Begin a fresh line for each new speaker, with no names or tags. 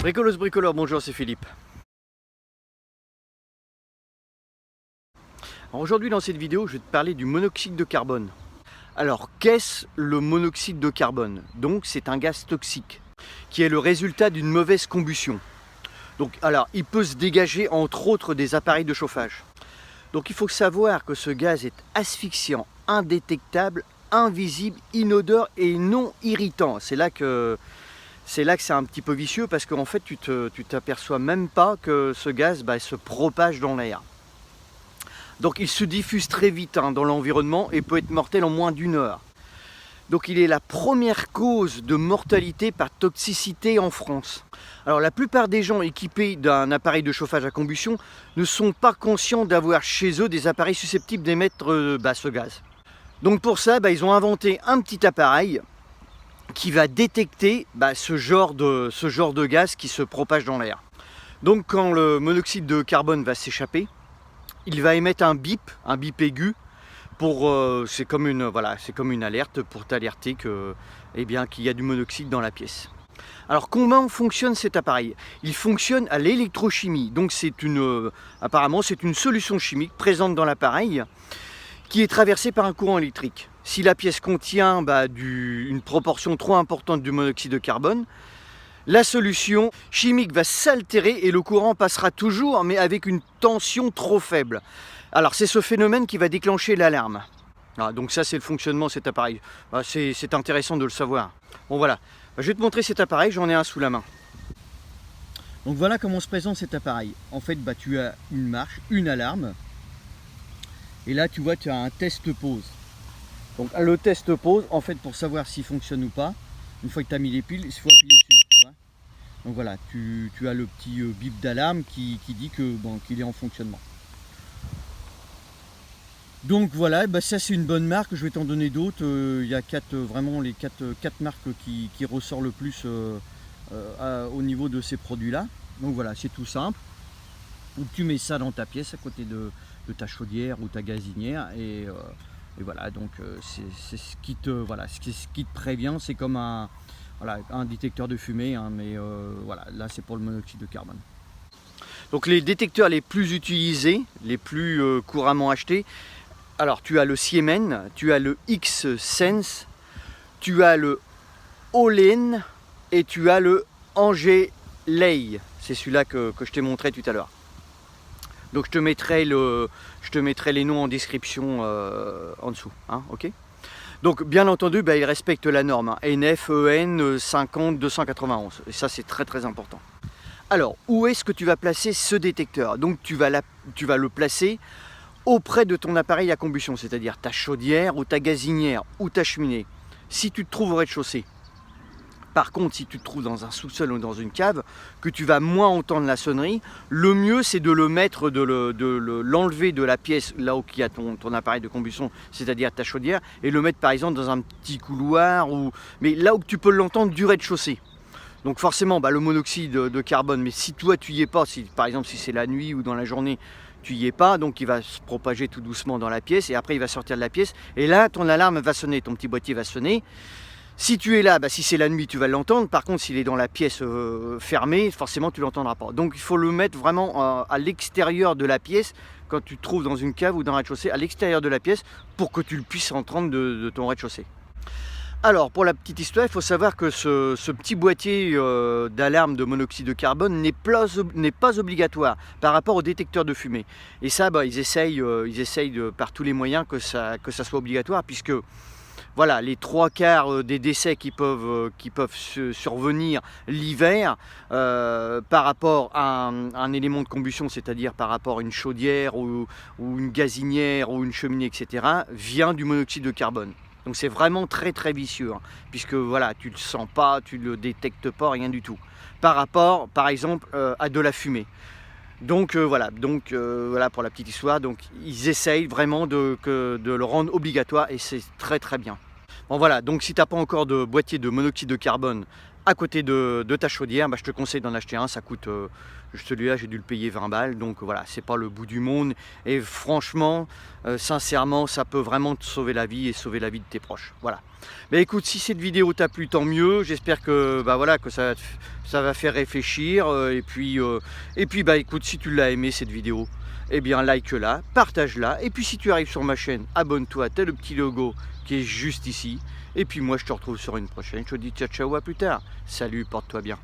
Bricolos bricoleur, bonjour, c'est Philippe. Alors aujourd'hui dans cette vidéo, je vais te parler du monoxyde de carbone. Alors qu'est-ce le monoxyde de carbone? Donc c'est un gaz toxique qui est le résultat d'une mauvaise combustion. Donc alors il peut se dégager entre autres des appareils de chauffage. Donc il faut savoir que ce gaz est asphyxiant, indétectable, invisible, inodore et non irritant. C'est là que c'est un petit peu vicieux parce qu'en fait tu t'aperçois même pas que ce gaz se propage dans l'air. Donc il se diffuse très vite dans l'environnement et peut être mortel en moins d'1 heure. Donc il est la première cause de mortalité par toxicité en France. Alors la plupart des gens équipés d'un appareil de chauffage à combustion ne sont pas conscients d'avoir chez eux des appareils susceptibles d'émettre ce gaz. Donc pour ça, ils ont inventé un petit appareil qui va détecter ce genre de gaz qui se propage dans l'air. Donc quand le monoxyde de carbone va s'échapper, il va émettre un bip aigu. C'est comme une alerte pour t'alerter qu'il y a du monoxyde dans la pièce. Alors comment fonctionne cet appareil? Il fonctionne à l'électrochimie. Donc apparemment c'est une solution chimique présente dans l'appareil qui est traversée par un courant électrique. Si la pièce contient une proportion trop importante du monoxyde de carbone, la solution chimique va s'altérer et le courant passera toujours, mais avec une tension trop faible. Alors c'est ce phénomène qui va déclencher l'alarme. Donc ça c'est le fonctionnement de cet appareil. C'est intéressant de le savoir. Bon voilà, je vais te montrer cet appareil, j'en ai un sous la main. Donc voilà comment se présente cet appareil. En fait tu as une marche, une alarme. Et là tu vois tu as un test pause. Donc le test pause, en fait pour savoir s'il fonctionne ou pas, une fois que tu as mis les piles, il faut appuyer dessus. Donc voilà, tu as le petit bip d'alarme qui dit qu'il est en fonctionnement. Donc voilà, ça c'est une bonne marque, je vais t'en donner d'autres. Il y a vraiment les quatre marques qui ressortent le plus au niveau de ces produits-là. Donc voilà, c'est tout simple. Donc tu mets ça dans ta pièce à côté de ta chaudière ou ta gazinière et voilà, donc c'est ce qui te prévient, c'est comme un détecteur de fumée, mais là c'est pour le monoxyde de carbone. Donc les détecteurs les plus utilisés, les plus couramment achetés, alors tu as le Siemens, tu as le X-Sense, tu as le Olen et tu as le Angelei. C'est celui-là que je t'ai montré tout à l'heure. Donc je te mettrai les noms en description en dessous, ok. Donc bien entendu, ils respectent la norme, NF EN 50 291, et ça c'est très très important. Alors, où est-ce que tu vas placer ce détecteur? Donc tu vas le placer auprès de ton appareil à combustion, c'est-à-dire ta chaudière ou ta gazinière ou ta cheminée, si tu te trouves au rez-de-chaussée. Par contre, si tu te trouves dans un sous-sol ou dans une cave, que tu vas moins entendre la sonnerie, le mieux c'est de le mettre, l'enlever de la pièce là où il y a ton appareil de combustion, c'est-à-dire ta chaudière, et le mettre par exemple dans un petit couloir, mais là où tu peux l'entendre du rez-de-chaussée. Donc forcément le monoxyde de carbone, mais si toi tu y es pas, par exemple si c'est la nuit ou dans la journée, tu y es pas, donc il va se propager tout doucement dans la pièce et après il va sortir de la pièce et là ton alarme va sonner, ton petit boîtier va sonner. Si tu es là, si c'est la nuit, tu vas l'entendre. Par contre, s'il est dans la pièce fermée, forcément, tu ne l'entendras pas. Donc, il faut le mettre vraiment à l'extérieur de la pièce, quand tu te trouves dans une cave ou dans un rez-de-chaussée, à l'extérieur de la pièce, pour que tu le puisses entendre de ton rez-de-chaussée. Alors, pour la petite histoire, il faut savoir que ce petit boîtier d'alarme de monoxyde de carbone n'est pas obligatoire par rapport au détecteur de fumée. Et ça, ils essayent par tous les moyens que ça soit obligatoire, puisque voilà, les 3/4 des décès qui peuvent survenir l'hiver par rapport à un élément de combustion, c'est-à-dire par rapport à une chaudière ou une gazinière ou une cheminée, etc., vient du monoxyde de carbone. Donc c'est vraiment très très vicieux, puisque tu le sens pas, tu le détectes pas, rien du tout. Par rapport, par exemple, à de la fumée. Donc voilà pour la petite histoire. Donc ils essayent vraiment de le rendre obligatoire et c'est très très bien. Bon voilà, donc si tu n'as pas encore de boîtier de monoxyde de carbone à côté de ta chaudière, je te conseille d'en acheter un. Ça coûte, celui-là j'ai dû le payer 20 balles, donc voilà, c'est pas le bout du monde. Et franchement, sincèrement, ça peut vraiment te sauver la vie et sauver la vie de tes proches. Voilà. Mais écoute, si cette vidéo t'a plu, tant mieux. J'espère que voilà, que ça va faire réfléchir. Et puis écoute, si tu l'as aimé cette vidéo, eh bien like-la, partage-la. Et puis si tu arrives sur ma chaîne, abonne-toi, t'as le petit logo qui est juste ici. Et puis moi je te retrouve sur une prochaine. Je te dis ciao ciao, à plus tard. Salut, porte-toi bien.